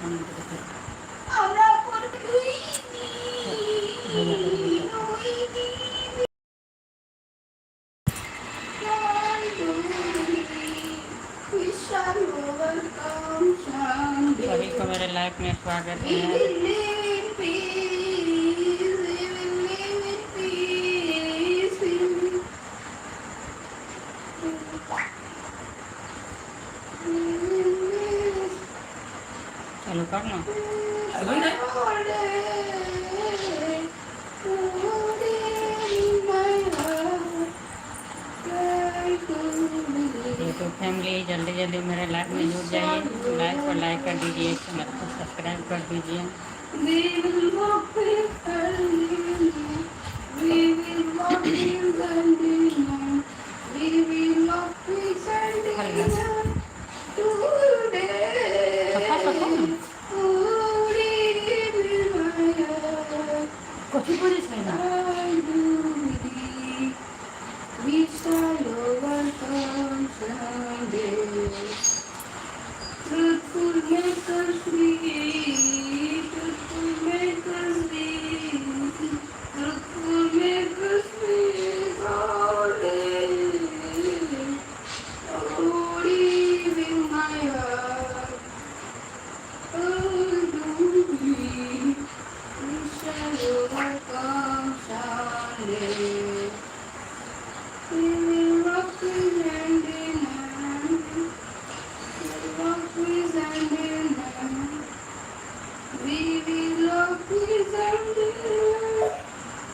सभी को मेरे लाइफ में स्वागत है। चलो कर लो। यूट्यूब फैमिली जल्दी जल्दी मेरे लाइफ में जुड़ जाइए। लाइक पर लाइक कर दीजिए, चैनल को सब्सक्राइब कर दीजिए। कथी बोले छै ना We shall overcome someday. Truthful make us free. Truthful make us free. Truthful make us free. Oh, deep in my heart. Oh, do we shall overcome someday. We will walk with hand in hand. We will walk with hand in hand. We will walk with hand in hand.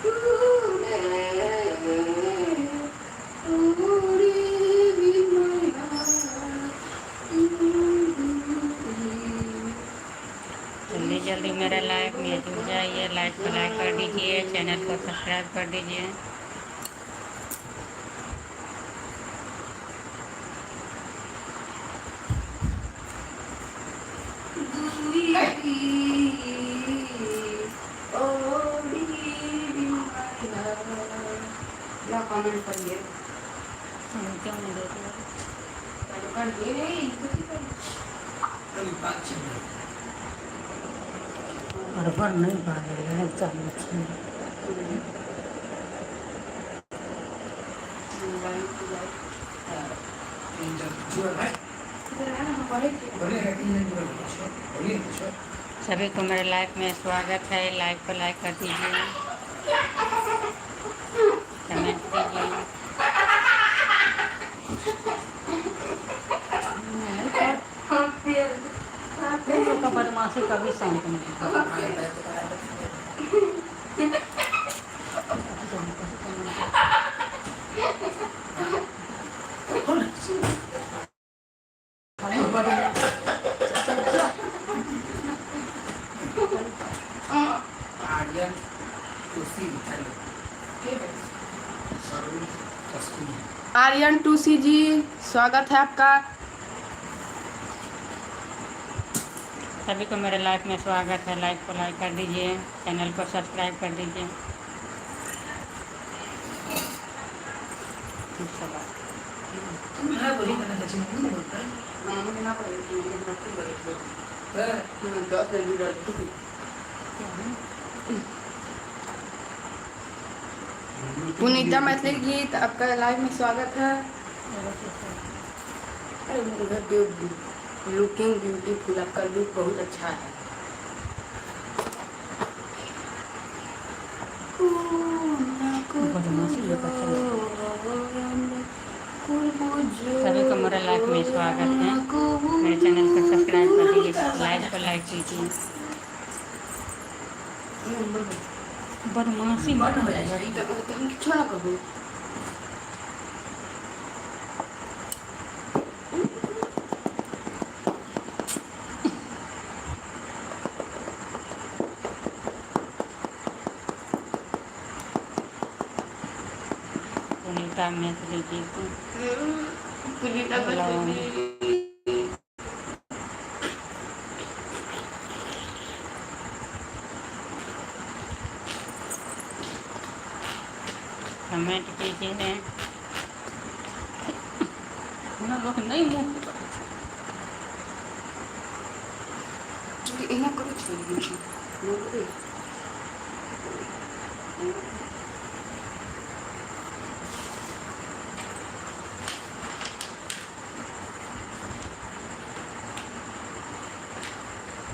Today, oh, deep in my heart. जल्दी जल्दी मेरे life में जुड़ जाइए। Like को like कर दीजिए, channel को सब्सक्राइब कर दीजिए। कमेंट करिए क्यों नहीं देते बराबर नहीं बांधे चाहिए। सभी को मेरे लाइफ में स्वागत है। लाइक को लाइक कर दीजिए, कमेंट कीजिए। का बदमाशी कभी शांत नहीं। आर्यन 2C जी स्वागत है आपका। सभी को मेरे लाइफ में स्वागत है। लाइक को लाइक कर दीजिए, चैनल को सब्सक्राइब कर दीजिए। पुनीता मैथिली गीत आपका लाइव में स्वागत है। अरे मेरे घर लुकिंग ब्यूटीफुल, आपका लुक बहुत अच्छा है। सभी को मेरे लाइफ में स्वागत है। मेरे चैनल को सब्सक्राइब कर दीजिए, लाइक को लाइक कीजिए। बदमाशी मत हो छोड़ा करो। पुनीता मैथिली गीत कमेंट कीजिए। नहीं એના કરું છું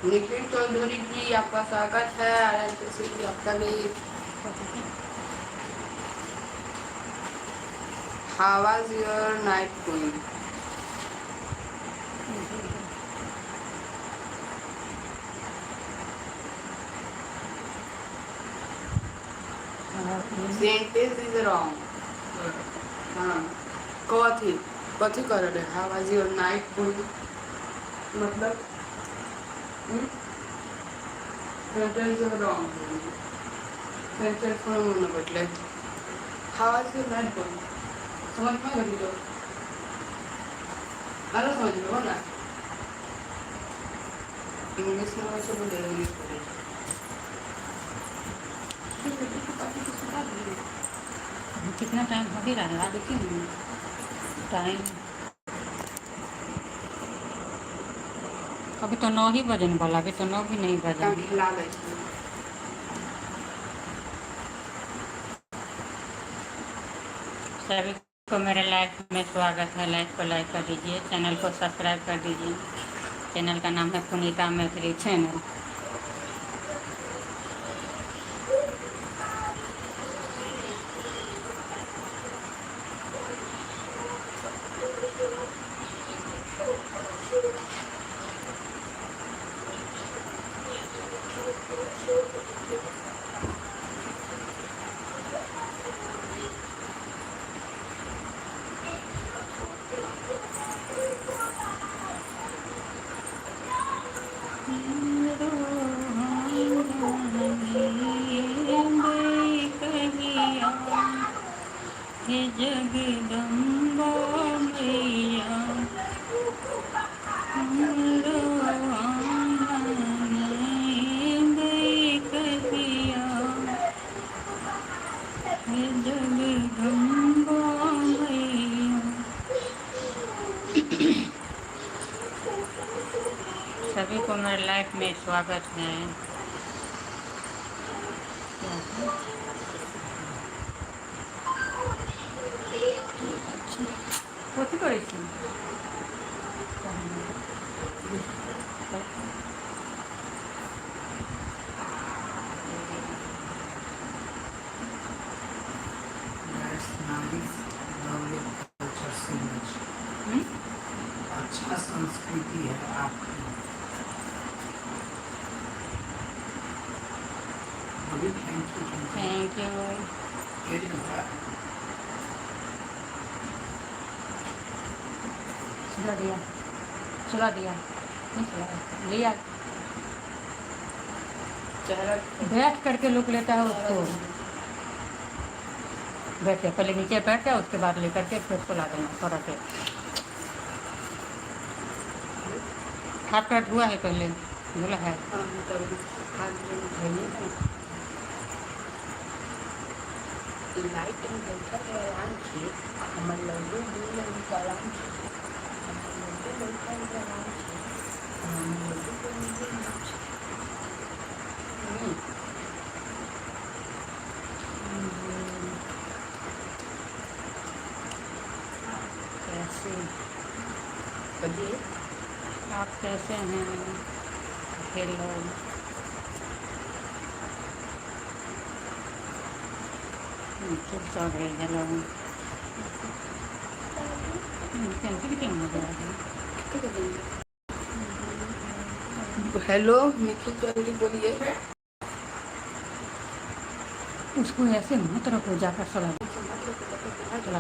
निखिल चौधरी जी आपका स्वागत है RNTC आपका भी How was your night going? Sentence is wrong. हाँ कथी कथी कर रहे How was your night going? मतलब sentence is wrong. Sentence को ना बदले How was your night going? समझ में गई तो अरे समझ लो ना इंग्लिश में वैसे बोले इंग्लिश बोले कितना टाइम हो ही रहा है देखिए टाइम अभी तो 9 ही बजने वाला अभी तो 9 भी नहीं बजा काम खिला दे सभी को मेरे लाइफ में स्वागत है। लाइक को लाइक कर दीजिए, चैनल को सब्सक्राइब कर दीजिए। चैनल का नाम है पुनीता मैथिली चैनल। जगदम्बा मैया कहिया जगदम्बा मैया। सभी को मेरे लाइफ में स्वागत है। कथी करै छी अच्छा संस्कृति है आपकी। Thank you. सुला दिया नहीं सुला लिया। चेहरा बैठ करके लुक लेता है उसको। बैठे पहले नीचे बैठ जाए उसके बाद लेकर के फिर सुला देना थोड़ा से। हाथ पैर धुआ है पहले धुला है। लाइट में बैठा है आराम से हमर लड्डू दूध में आराम से लड्डू बैठा है आराम से लड्डू को नीचे आराम से कैसे कहिए आप कैसे हैं? हेलो चुप चाप रहे। हेलो कैंसिल क्यों हो गया है? हेलो निखिल चौधरी बोलिए। उसको ऐसे मत रखो, जाकर चला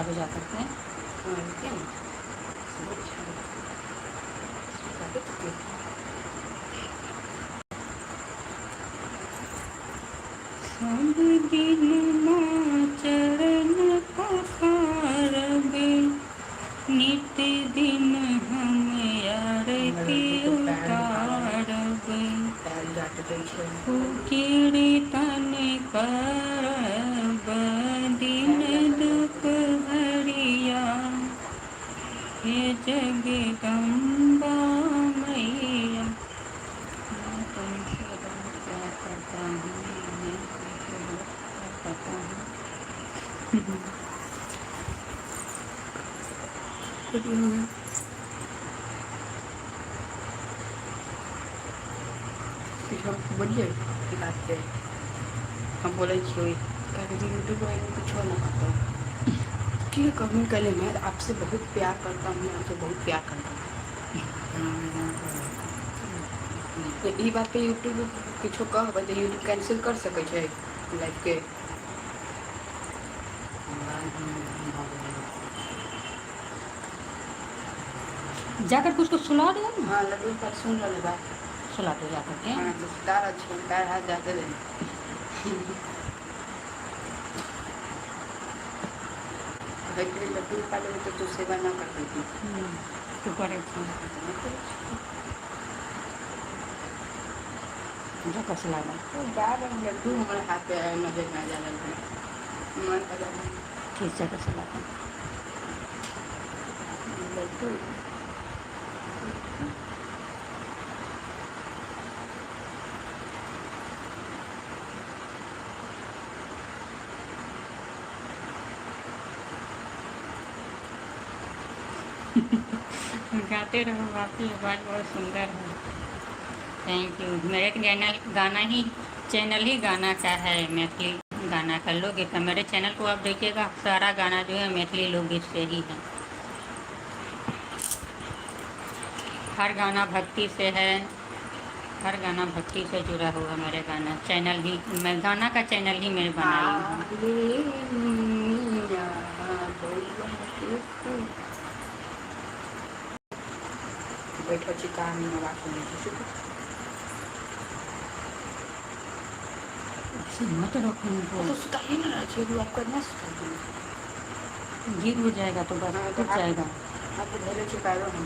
दो जाकर के। सब दिन माँ चरण पखारब, नित दिन हम आरती उतारब। कीर्तन करब दिन दुपहरिया, हे जगदम्बा मैया। बोलिए की बात पे हम बोले यूट्यूब पर कुछ ना करता हूँ ठीक है कहूँ कल मैं आपसे बहुत प्यार करता हूँ, मैं आपसे बहुत प्यार करता हूँ। तो ई बात पे यूट्यूब कुछ कहबै तो यूट्यूब कैंसिल कर सके छै लाइव के। जाकर कुछ को सुला दो ना। हाँ लड्डू पर सुन रहे बात सुला दो जाकर के। हाँ तो तार अच्छे तार हाथ जाते रहे लड्डू खा ले तो तू सेवा ना कर देती तो करे जाकर सुला दो। लड्डू हमारे हाथ पे आया नजर में आ जा रहा है मन कर ठीक जाकर सुला दो। लड्डू गाते रहो, आपकी आवाज़ बहुत सुंदर है। Thank you. मेरे चैनल ही गाना का है, मैथिली गाना का लोकगीत का। मेरे चैनल को आप देखिएगा, सारा गाना जो है मैथिली लोकगीत से ही है। हर गाना भक्ति से है, हर गाना भक्ति से जुड़ा हुआ मेरे गाना चैनल ही, मैं गाना का चैनल ही मैं बनाई हूँ। बैठो चिका बात मत रखो तो सुताइए ना चाहिए आपको ना सुता गिर हो जाएगा तो बस टूट जाएगा। आपको धैर्य चिकारो हम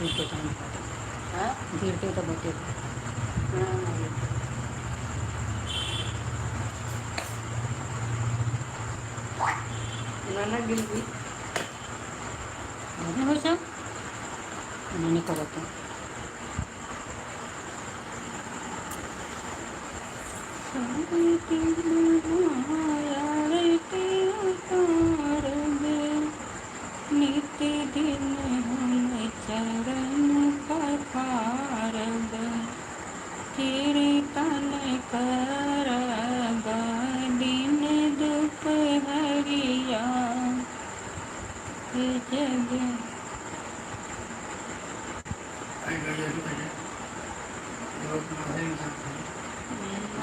गिरते तो नहीं हाँ गिरते तो बचे। नाना गिर भी हो सब नहीं करते। नित्य दिन हम चरण पखारब, कीर्तन करब दिन दुपहरिया जग।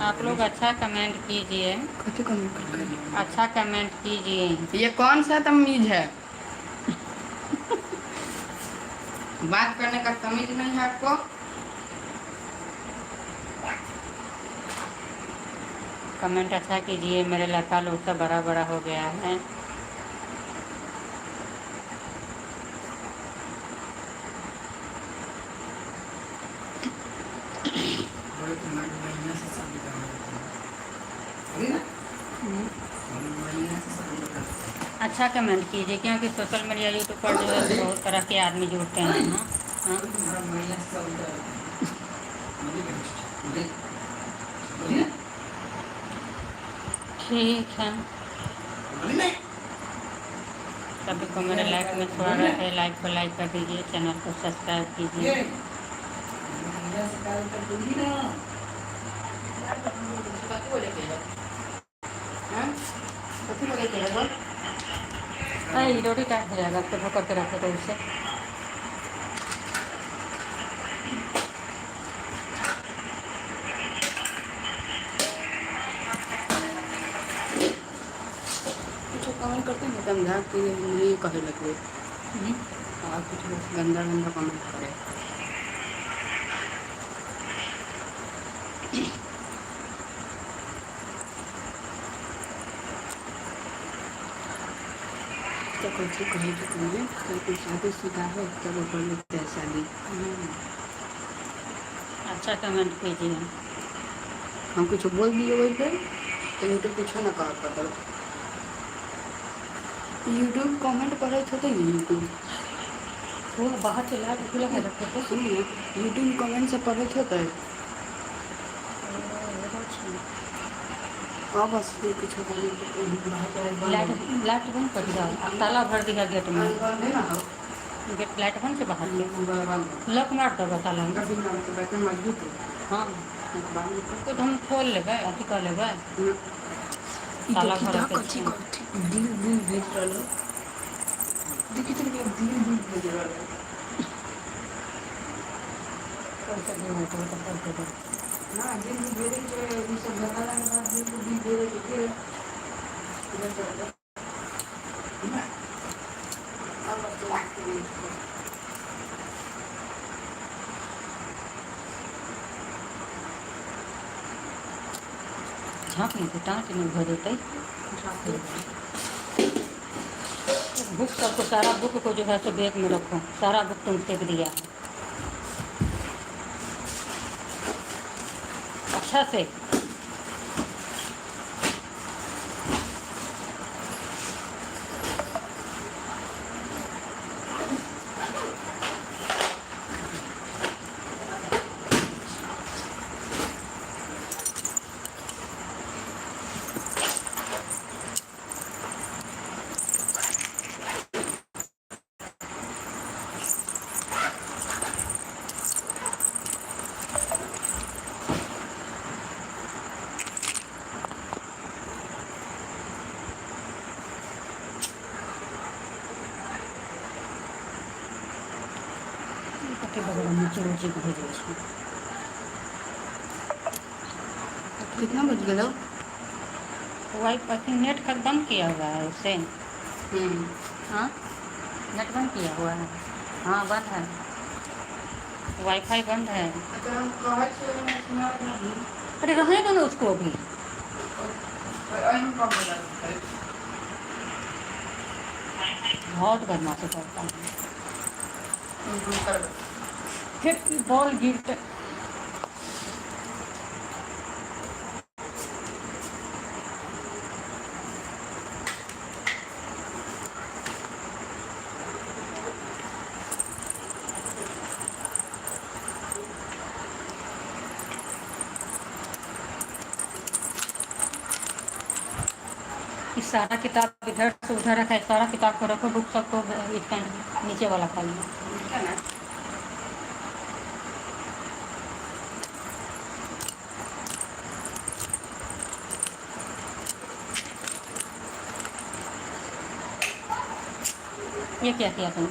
आप लोग अच्छा कमेंट कीजिए, अच्छा कमेंट कीजिए। ये कौन सा तमीज है बात करने का तमीज नहीं है आपको। कमेंट अच्छा कीजिए, मेरे लड़का लोग सब बड़ा बड़ा हो गया है। अच्छा कमेंट कीजिए, क्योंकि सोशल मीडिया यूट्यूब पर जो है बहुत तरह के आदमी जुड़ते हैं। हाँ ठीक है। सभी को मेरे लाइक में स्वागत है। लाइक को लाइक कर दीजिए, चैनल को सब्सक्राइब कीजिए। रोटी टाइट हो जाएगा, तो करके रखो तो उससे। कमेंट करते हैं समझा कि नहीं कहे लगे और कुछ गंदा गंदा कमेंट करे। तो कैसे कहे कि तुम्हें कल कुछ शादी शुदा है तब कर लेते हैं शादी। अच्छा कमेंट कीजिए। हम कुछ बोल दिए वही पे तो यूट्यूब कुछ ना कर पाता। यूट्यूब कमेंट करे थे यूट्यूब वो बाहर चला खुला है रखे थे। सुनिए यूट्यूब कमेंट से पढ़े थे और बस फिर कुछ हो गई लाइट लाइट बंद कर दिया अब ताला भर दिया गेट में बंद है ना हो गेट लाइट बंद से बाहर के बंद लॉक मार दो ताला में। कभी ना तो बैठे मजबूत है हाँ बांध तो हम खोल लेबै अथी कर लेबै ई ताला देखी भर ता के कथी छै। कथी दिल दिल भेज रहल देखी तो दिल दिल भेज रहल पैसा दे दो तो पैसा दे ना दिल दिल भेजे के ई सब बताला के बाद दिल दिल भेजे के फिर इधर चल अब तो झाँक नहीं टाँच नहीं भर देते। बुक सबको सारा बुक को जो है सो बैग में रखो सारा बुक तुम फेंक दिया है अच्छा से। के बगल में नीचे नीचे भेजे उसमें कितना बज गया वाईफाई नेट का बंद किया हुआ है उसे। हम्म हाँ नेट बंद किया हुआ है। हाँ बंद है वाईफाई बंद है। अच्छा हम कहा से मैं सुना था अरे रहने दो ना उसको अभी अहम कब लगा बहुत बदमाशी करता है कर फिर बॉल गिरते इस सारा किताब इधर से उधर रखा है सारा किताब को रखो बुक सबको इसका नीचे वाला खाली क्या ना ये क्या किया तुम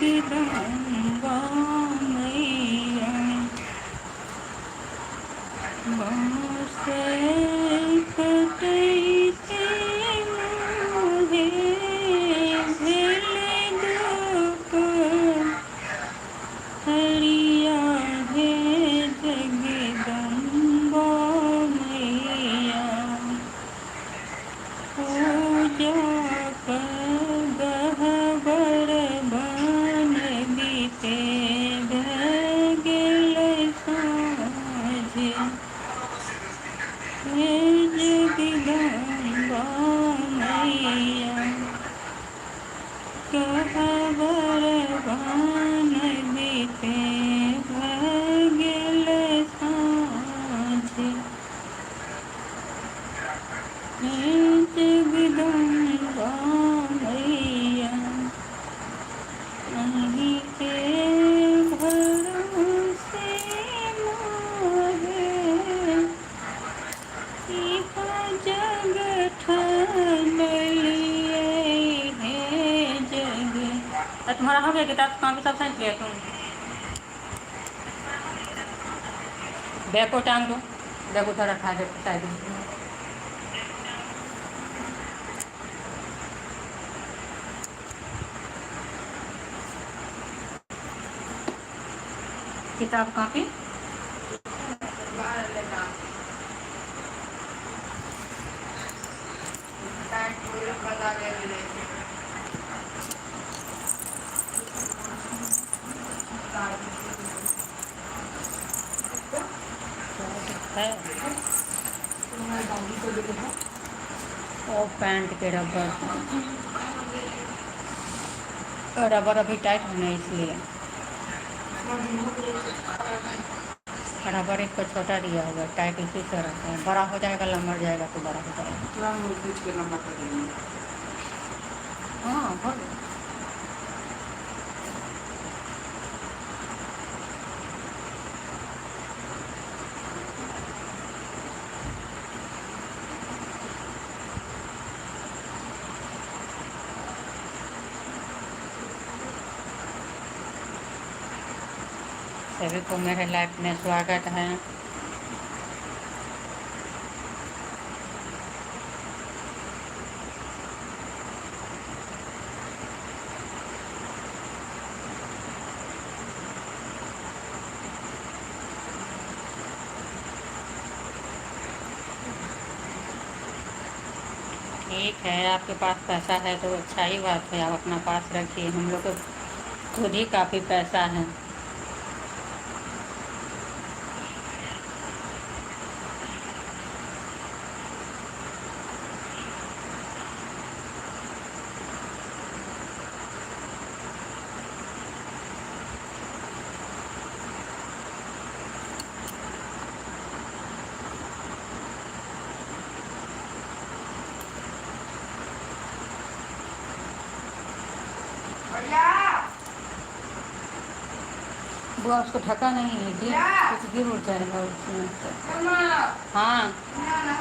जगदम्बा मैया बाँस कटैते मोहे भेल दुख हरिया हे जगदम्बा मैया पूजा गहबर बन बीते गेल साँझ हे जगदम्बा मैया कहबर बन बीते गेल साँझ हे जगदम्बा मैया अहीं के भरोसे मोहे इहा जग ठनलिए हे जग। तुम्हारा हो गया किताब कहाँ भी सब साइंस लिया तुम बैग को टांग दो, बैग उधर रखा दे साइड में। किताब कॉपी बाहर लेना पैंट पूरे बता दे रहे है। तुम्हारे बाबू को देखो और पैंट के रबर, रबर अभी टाइट होना है इसलिए रबर एक को छोटा दिया होगा, टाइट इसी से रहता है। बड़ा हो जाएगा, लंबा जाएगा तो बड़ा हो जाएगा। थोड़ा मुँह खींच के लंबा कर देंगे हाँ हो गया। सभी को मेरे लाइफ में स्वागत है। ठीक है, आपके पास पैसा है तो अच्छा ही बात है, आप अपना पास रखिए। हम लोग को खुद ही काफ़ी पैसा है। भैया बुआ उसको ढका नहीं है, गिर क्या? कुछ गिर उड़ जाएगा उसमें से। चलना हाँ ना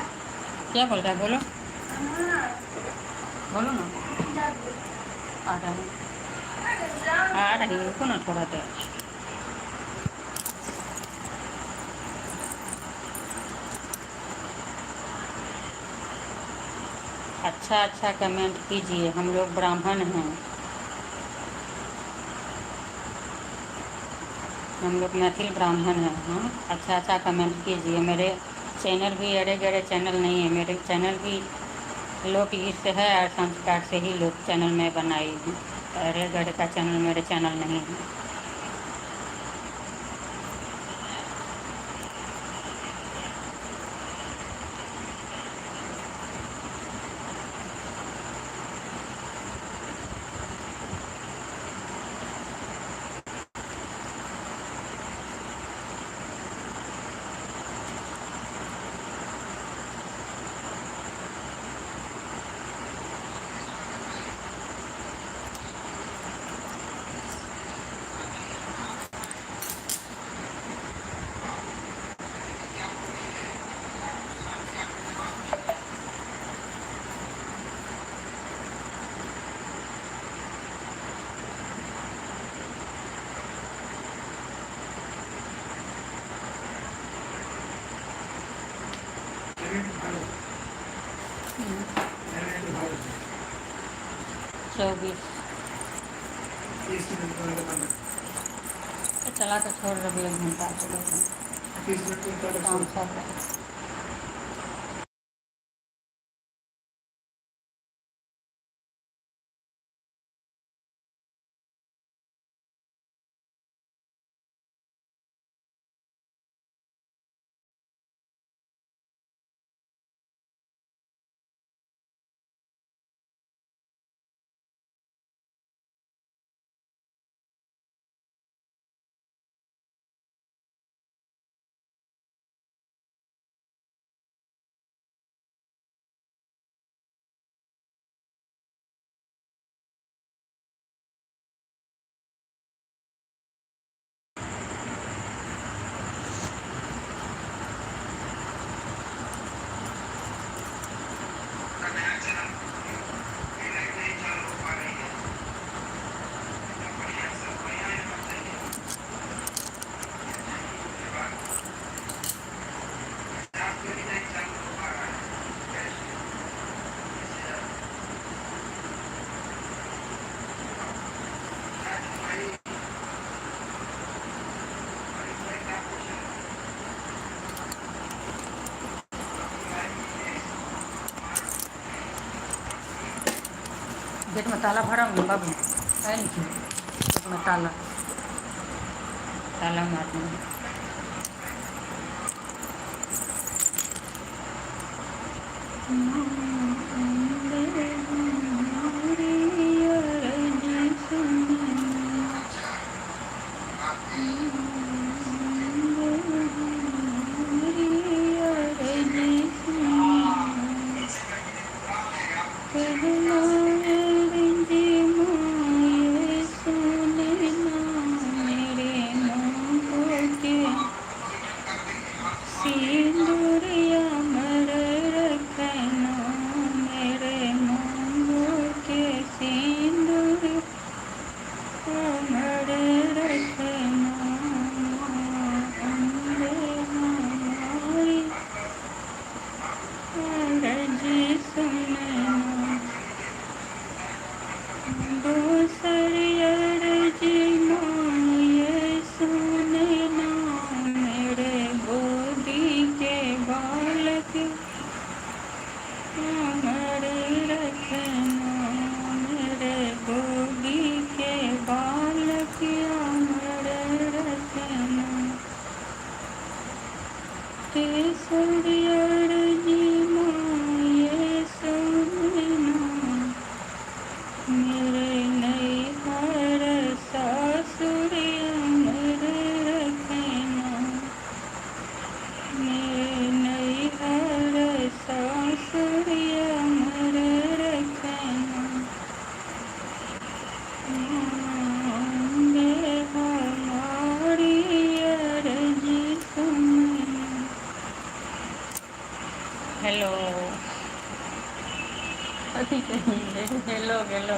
क्या बोल रहा है, बोलो बोलो ना। आ रहा है, आ रही है, रुको ना थोड़ा देर। अच्छा अच्छा कमेंट कीजिए, हम लोग ब्राह्मण हैं, हम लोग मैथिल ब्राह्मण हैं। हाँ अच्छा अच्छा कमेंट कीजिए। मेरे चैनल भी अरे गरे चैनल नहीं है, मेरे चैनल भी लोक गीत से है और संस्कार से ही लोग चैनल में बनाई हूँ। अरे गरे का चैनल मेरे चैनल नहीं है। चौबीस चला कर छोड़ रही, 1 घंटा चलो काम कर रहे हैं। गेट में ताला भरा हूँ बाबू, है नहीं गेट में ताला, ताला मार दूँगी। सिंदूरिया मर रखना मेरे मांगो के सिंदूर मर रखना अम्बे हमारी अर्जी सुनना दूसरी अर्जी माँ ये सुनना मेरे गोदी के बालक अमर रखना मेरे गोदी के बालक अमर रखना तीसरी अर्जी माँ ये सुनना मेरे नैहर सासुर अमर रखना मेरे नैहर सासुर अमर रखना अम्बे हमारी अर्जी सुनना। हेलो अभी कहेंगे हेलो हेलो।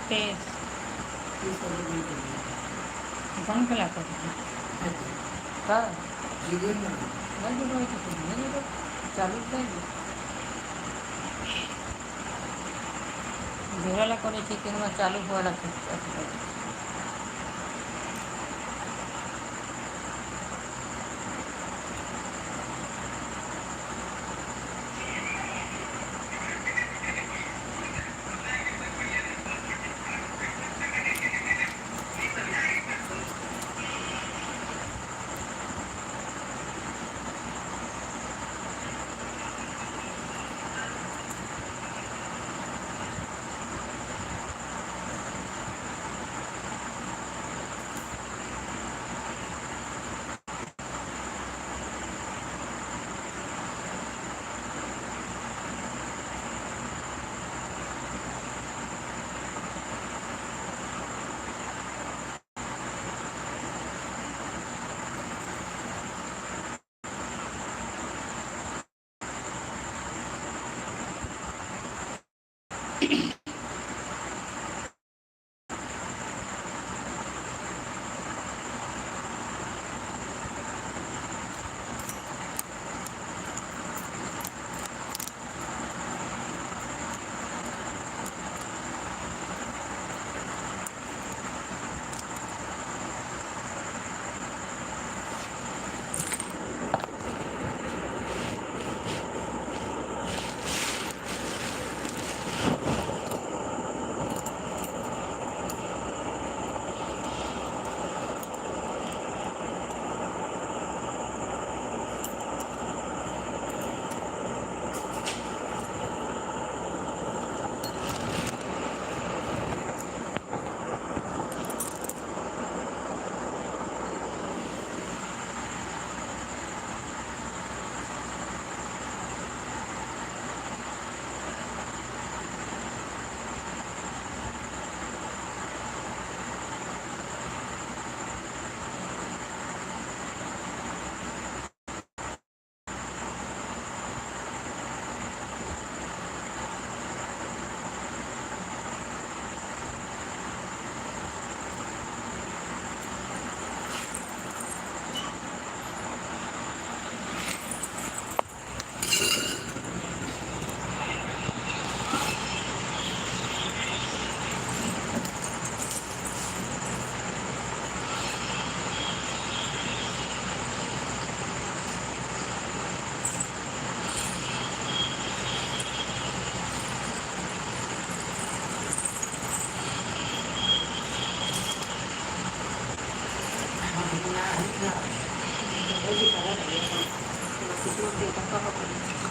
पेज कौन कला कर चालू जोड़ाला करे चालू हुआ जी करा रही है कितना देता कहाँ पर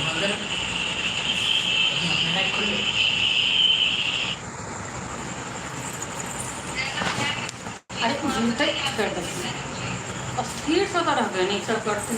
मंदिर अपने खुले अरे झूठे कर देते और स्थिर से तो रह गए नहीं सब करते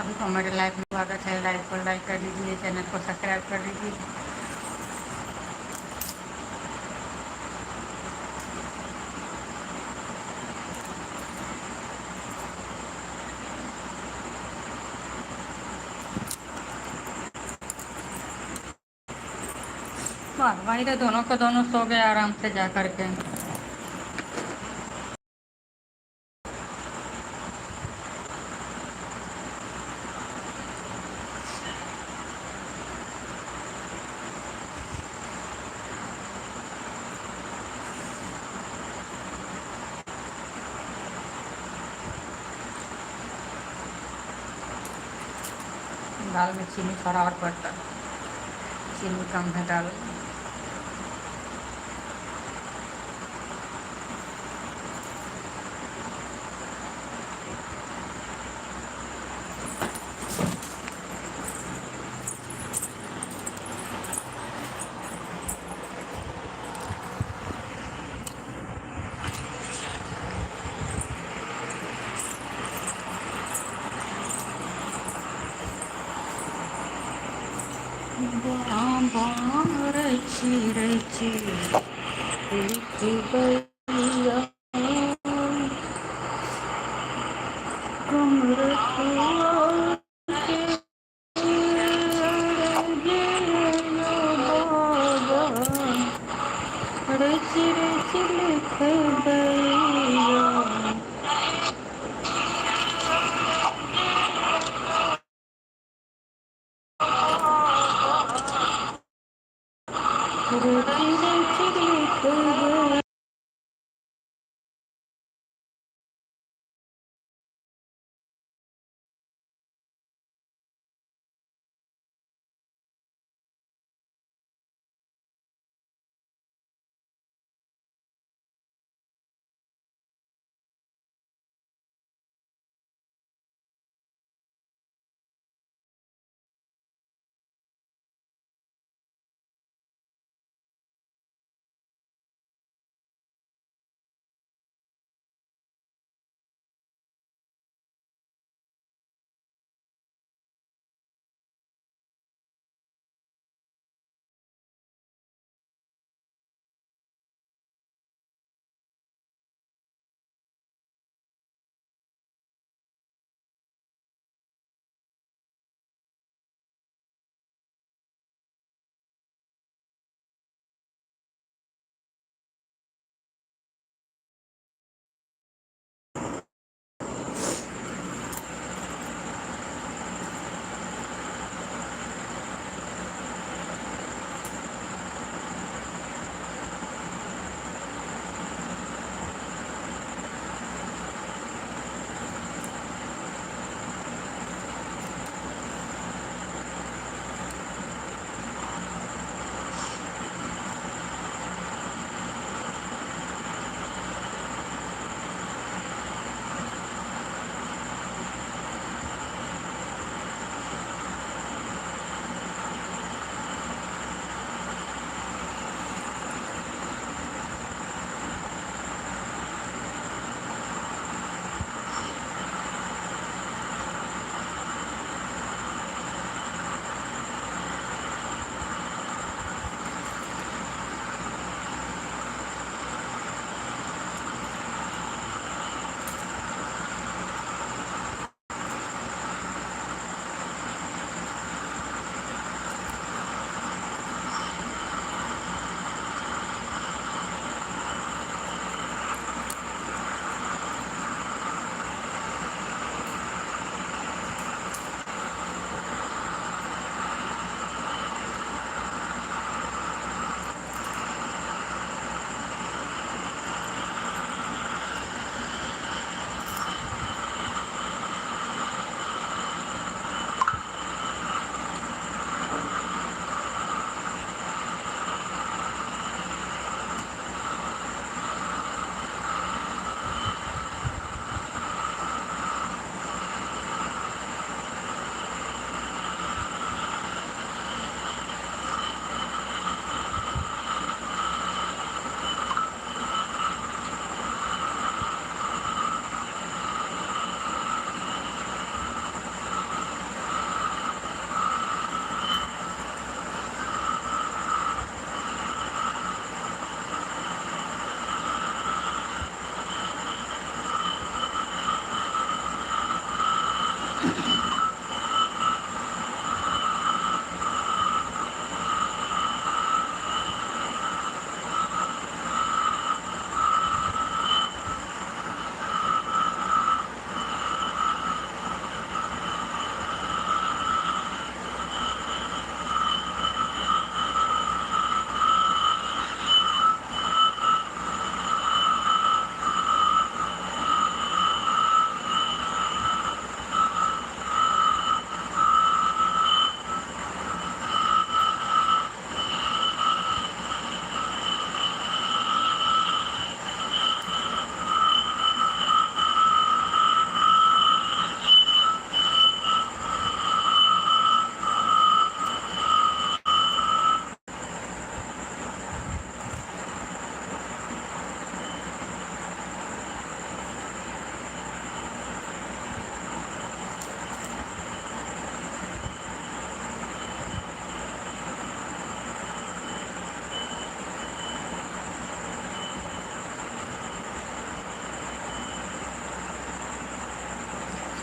सभी को मेरे लाइफ में स्वागत है। लाइक कर दीजिए, चैनल को सब्सक्राइब कर दीजिए। वाह भाई, तो दोनों को दोनों सो गए आराम से जा करके। दाल में चीनी थोड़ा और पड़ता, चीनी कम है दाल में। बाम बाम रची रची एक बैया कमर के रची रची लिख बैया। रची रची लिख बैया।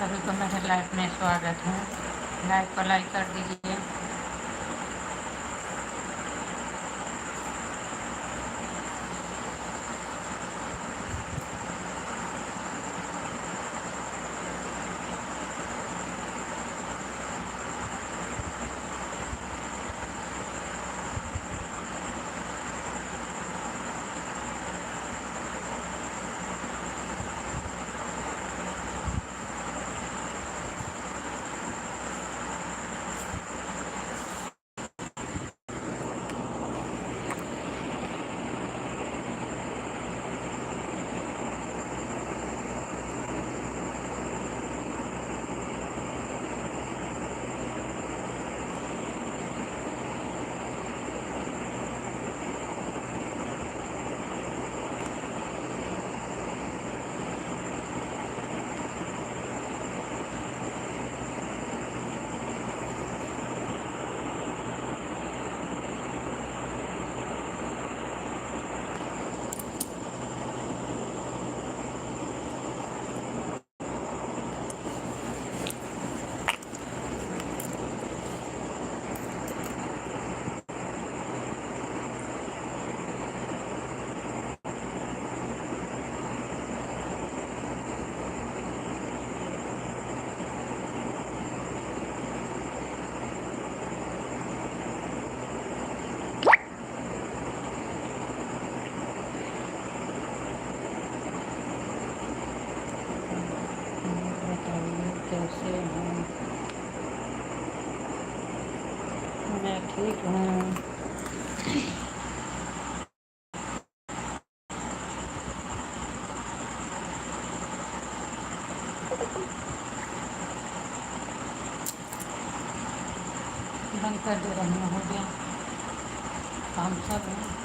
सभी को मेरे लाइफ में स्वागत है। लाइक को लाइक कर दीजिए। बताइए कैसे हैं? मैं ठीक हूँ। बंद कर दे रही हूँ, हो गया काम सब है।